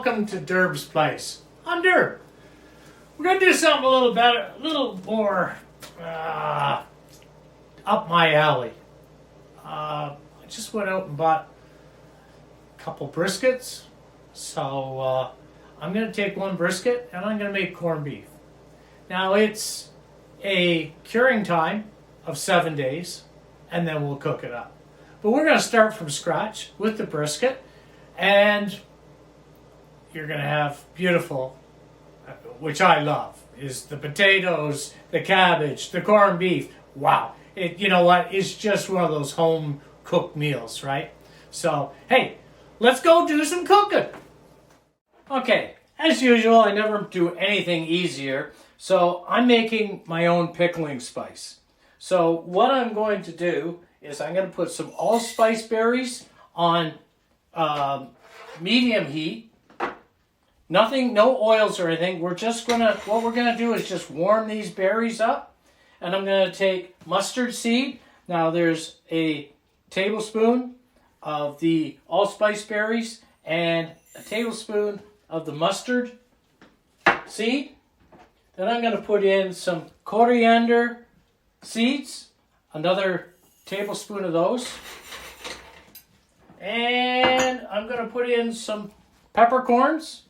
welcome to Derb's Place. I'm Derb. We're going to do something a little better, a little more up my alley. I just went out and bought a couple briskets. So I'm going to take one brisket and I'm going to make corned beef. Now it's a curing time of 7 days and then we'll cook it up. But we're going to start from scratch with the brisket. And you're going to have beautiful, which I love, is the potatoes, the cabbage, the corned beef. Wow. You know what? It's just one of those home cooked meals, right? So, hey, let's go do some cooking. Okay, as usual, I never do anything easier. So I'm making my own pickling spice. So what I'm going to do is I'm going to put some allspice berries on medium heat. Nothing, no oils or anything. What we're gonna do is just warm these berries up. And I'm gonna take mustard seed. Now there's a tablespoon of the allspice berries and a tablespoon of the mustard seed. Then I'm gonna put in some coriander seeds, another tablespoon of those. And I'm going to put in some peppercorns,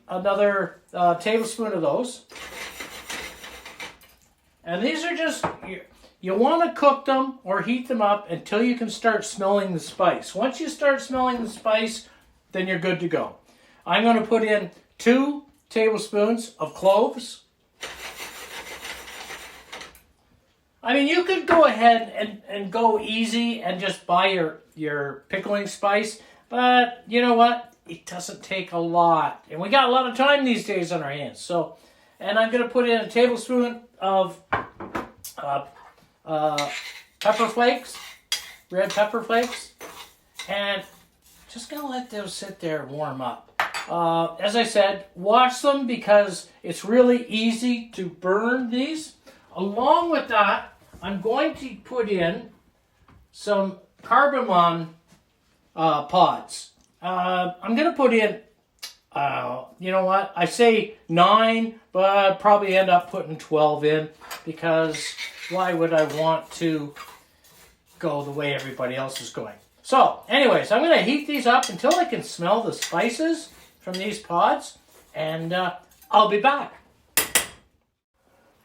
another tablespoon of those. And these are just, you want to cook them or heat them up until you can start smelling the spice. Once you start smelling the spice, then you're good to go. I'm going to put in 2 tablespoons of cloves. I mean, you could go ahead and go easy and just buy your pickling spice, but you know what? It doesn't take a lot. And we got a lot of time these days on our hands. So, and I'm going to put in a tablespoon of pepper flakes, red pepper flakes, and just going to let those sit there and warm up. As I said, wash them because it's really easy to burn these. Along with that, I'm going to put in some cardamom pods. I'm going to put in, you know what, I say 9, but I'd probably end up putting 12 in because why would I want to go the way everybody else is going? So, anyways, I'm going to heat these up until I can smell the spices from these pods, and I'll be back.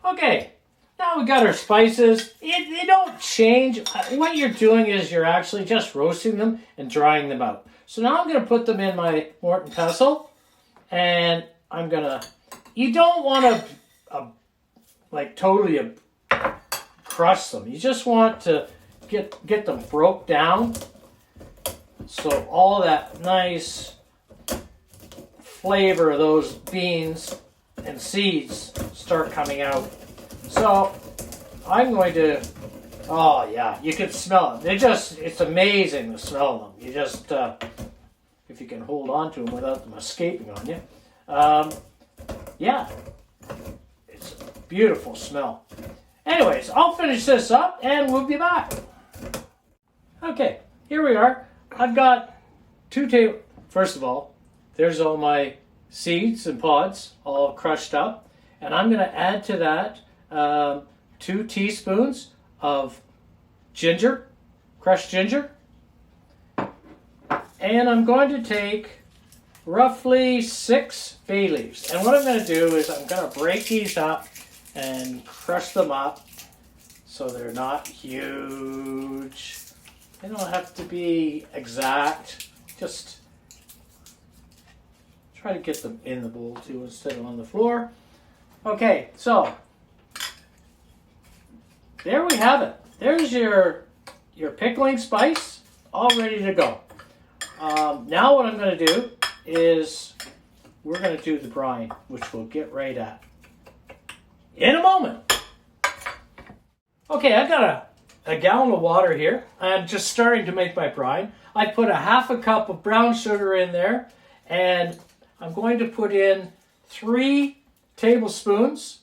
Okay. Now we got our spices. They don't change. What you're doing is you're actually just roasting them and drying them out. So now I'm going to put them in my Morton pestle. And I'm going to... You don't want to totally crush them. You just want to get them broke down. So all that nice flavor of those beans and seeds start coming out. So, I'm going to, oh yeah, you can smell them. It's amazing to smell them. You just, if you can hold on to them without them escaping on you. Yeah, it's a beautiful smell. Anyways, I'll finish this up and we'll be back. Okay, here we are. I've got 2 tablespoons. First of all, there's all my seeds and pods all crushed up. And I'm going to add to that 2 teaspoons of ginger, crushed ginger. And I'm going to take roughly 6 bay leaves. And what I'm going to do is I'm going to break these up and crush them up so they're not huge. They don't have to be exact. Just try to get them in the bowl too instead of on the floor. Okay, so there we have it. There's your pickling spice all ready to go. Now what I'm going to do is we're going to do the brine, which we'll get right at in a moment. Okay, I've got a gallon of water here. I'm just starting to make my brine. I put a 1/2 cup of brown sugar in there, and I'm going to put in 3 tablespoons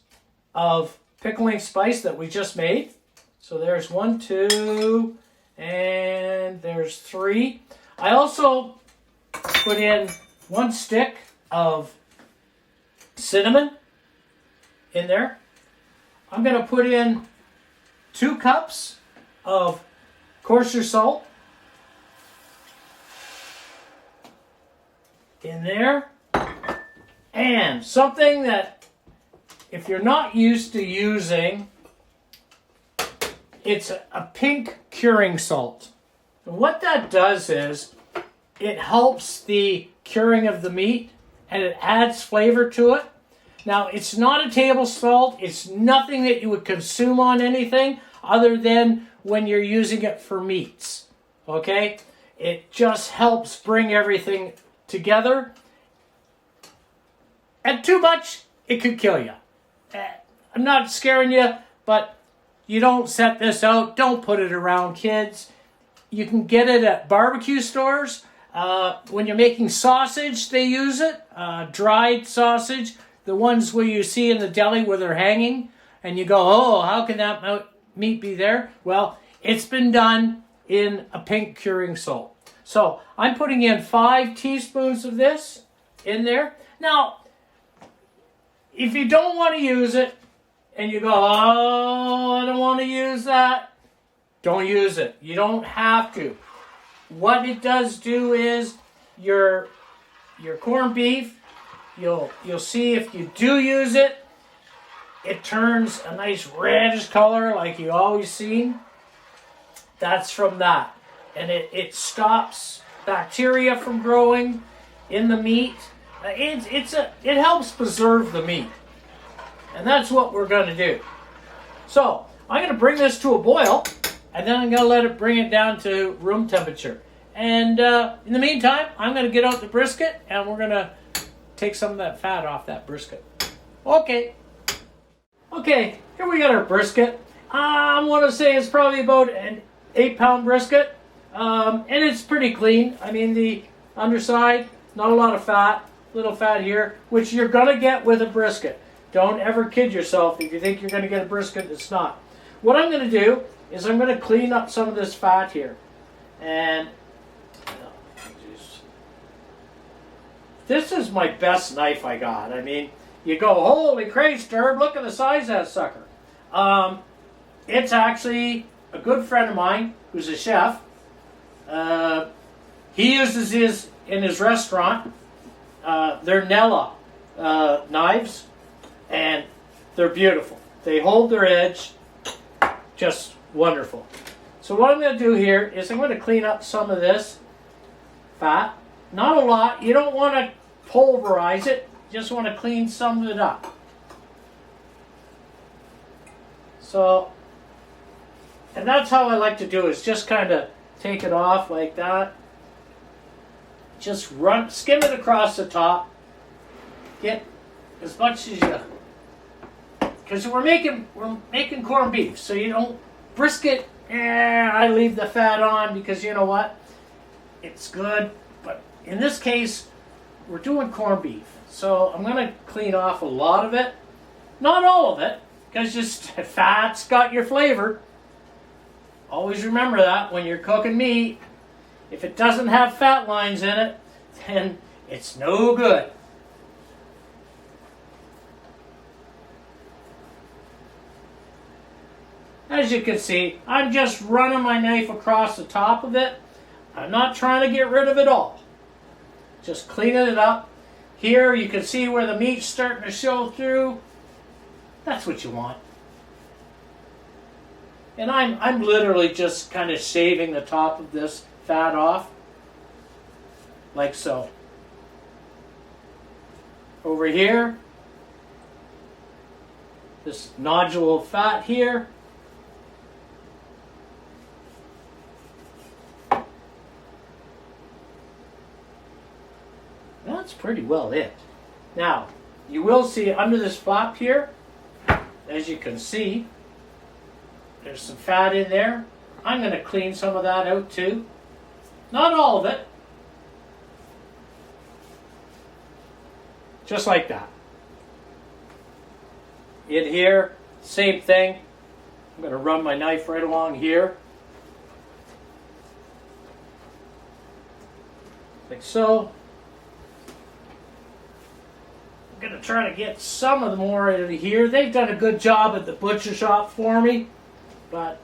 of pickling spice that we just made. So there's 1, 2, and there's 3. I also put in 1 stick of cinnamon in there. I'm going to put in 2 cups of coarser salt in there. And something that, if you're not used to using, it's a pink curing salt. And what that does is it helps the curing of the meat and it adds flavor to it. Now, it's not a table salt. It's nothing that you would consume on anything other than when you're using it for meats. Okay? It just helps bring everything together. And too much, it could kill you. I'm not scaring you, but you don't set this out. Don't put it around kids. You can get it at barbecue stores. When you're making sausage, they use it. Dried sausage. The ones where you see in the deli where they're hanging. And you go, oh, how can that meat be there? Well, it's been done in a pink curing salt. So I'm putting in 5 teaspoons of this in there. Now, if you don't want to use it, and you go, oh, I don't want to use that, don't use it. You don't have to. What it does do is your corned beef, you'll see if you do use it, it turns a nice reddish color like you always see. That's from that. And it stops bacteria from growing in the meat. It helps preserve the meat. And that's what we're going to do. So, I'm going to bring this to a boil, and then I'm going to let it bring it down to room temperature. And in the meantime, I'm going to get out the brisket, and we're going to take some of that fat off that brisket. Okay, here we got our brisket. I want to say it's probably about an 8-pound brisket. And it's pretty clean. I mean, the underside, not a lot of fat, little fat here, which you're going to get with a brisket. Don't ever kid yourself if you think you're going to get a brisket. It's not. What I'm going to do is I'm going to clean up some of this fat here. And this is my best knife I got. I mean, you go, holy Christ, Herb, look at the size of that sucker. It's actually a good friend of mine who's a chef. He uses his in his restaurant. They're Nella knives. And they're beautiful. They hold their edge. Just wonderful. So what I'm going to do here is I'm going to clean up some of this fat. Not a lot. You don't want to pulverize it. You just want to clean some of it up. So, and that's how I like to do it, is just kind of take it off like that. Just skim it across the top. Get as much as you... Because we're making corned beef, so you don't brisket. I leave the fat on because you know what, it's good. But in this case, we're doing corned beef, so I'm going to clean off a lot of it, not all of it, because just fat's got your flavor. Always remember that when you're cooking meat. If it doesn't have fat lines in it, then it's no good. As you can see, I'm just running my knife across the top of it. I'm not trying to get rid of it all. Just cleaning it up. Here you can see where the meat's starting to show through. That's what you want. And I'm literally just kind of shaving the top of this fat off. Like so. Over here, this nodule of fat here. That's pretty well it. Now, you will see under this flap here, as you can see, there's some fat in there. I'm going to clean some of that out too. Not all of it. Just like that. In here, same thing. I'm going to run my knife right along here. Like so. going to try to get some of the more out of here. They've done a good job at the butcher shop for me, but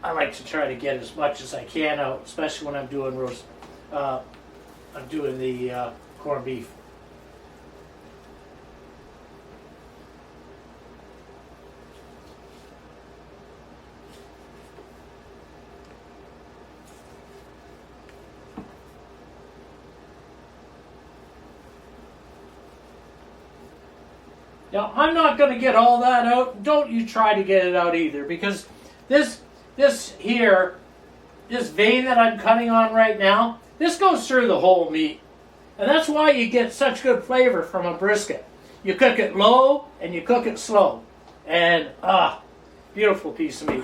I like to try to get as much as I can out, especially when I'm doing roast. I'm doing the corned beef. Now, I'm not going to get all that out. Don't you try to get it out either, because this here, this vein that I'm cutting on right now, this goes through the whole meat. And that's why you get such good flavor from a brisket. You cook it low and you cook it slow. And, beautiful piece of meat.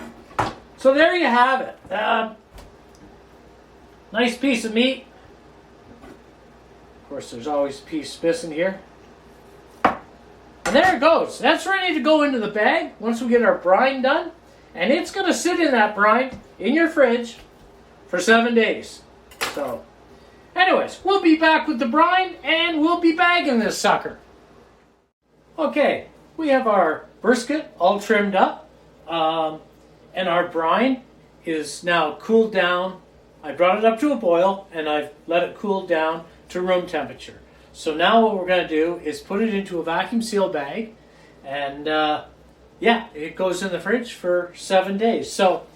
So there you have it. Nice piece of meat. Of course, there's always a piece missing here. And there it goes. That's ready to go into the bag once we get our brine done. And it's going to sit in that brine in your fridge for 7 days. So, anyways, we'll be back with the brine and we'll be bagging this sucker. Okay, we have our brisket all trimmed up. And our brine is now cooled down. I brought it up to a boil and I've let it cool down to room temperature. So now what we're going to do is put it into a vacuum seal bag, and yeah, it goes in the fridge for 7 days. So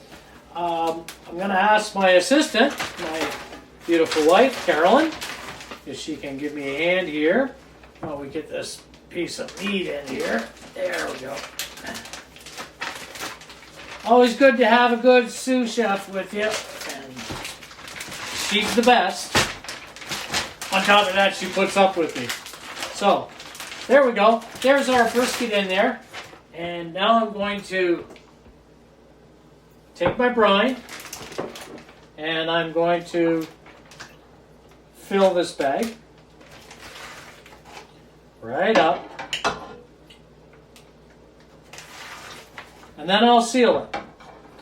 I'm going to ask my assistant, my beautiful wife, Carolyn, if she can give me a hand here while we get this piece of meat in here. There we go. Always good to have a good sous chef with you, and she's the best. On top of that, she puts up with me. So, there we go. There's our brisket in there. And now I'm going to take my brine and I'm going to fill this bag right up. And then I'll seal it.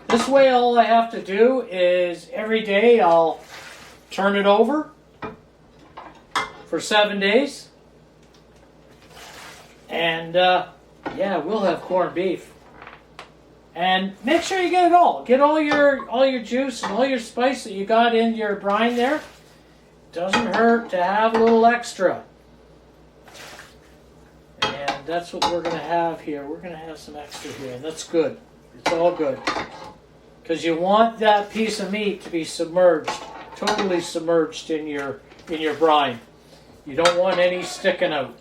This way, all I have to do is every day I'll turn it over for 7 days, and yeah, we'll have corned beef. And make sure you get it all. Get all your juice and all your spice that you got in your brine there. Doesn't hurt to have a little extra. And that's what we're going to have here. We're going to have some extra here, and that's good. It's all good. Because you want that piece of meat to be submerged, totally submerged in your brine. You don't want any sticking out,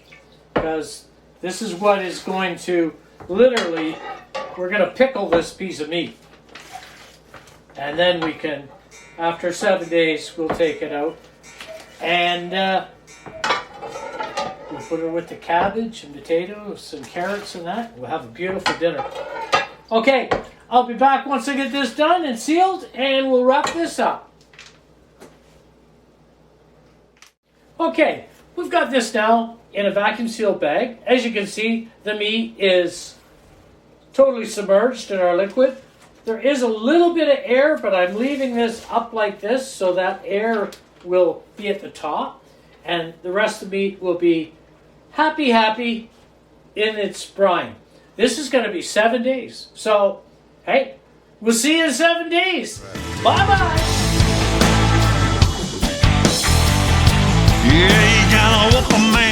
because this is what is going to literally, we're going to pickle this piece of meat. And then we can, after 7 days, we'll take it out. And we'll put it with the cabbage and potatoes and carrots and that. We'll have a beautiful dinner. Okay, I'll be back once I get this done and sealed, and we'll wrap this up. Okay. We've got this now in a vacuum sealed bag. As you can see, the meat is totally submerged in our liquid. There is a little bit of air, but I'm leaving this up like this so that air will be at the top, and the rest of the meat will be happy in its brine. This is going to be 7 days. So, hey, we'll see you in 7 days. Bye-bye. Yeah, you gotta walk a man.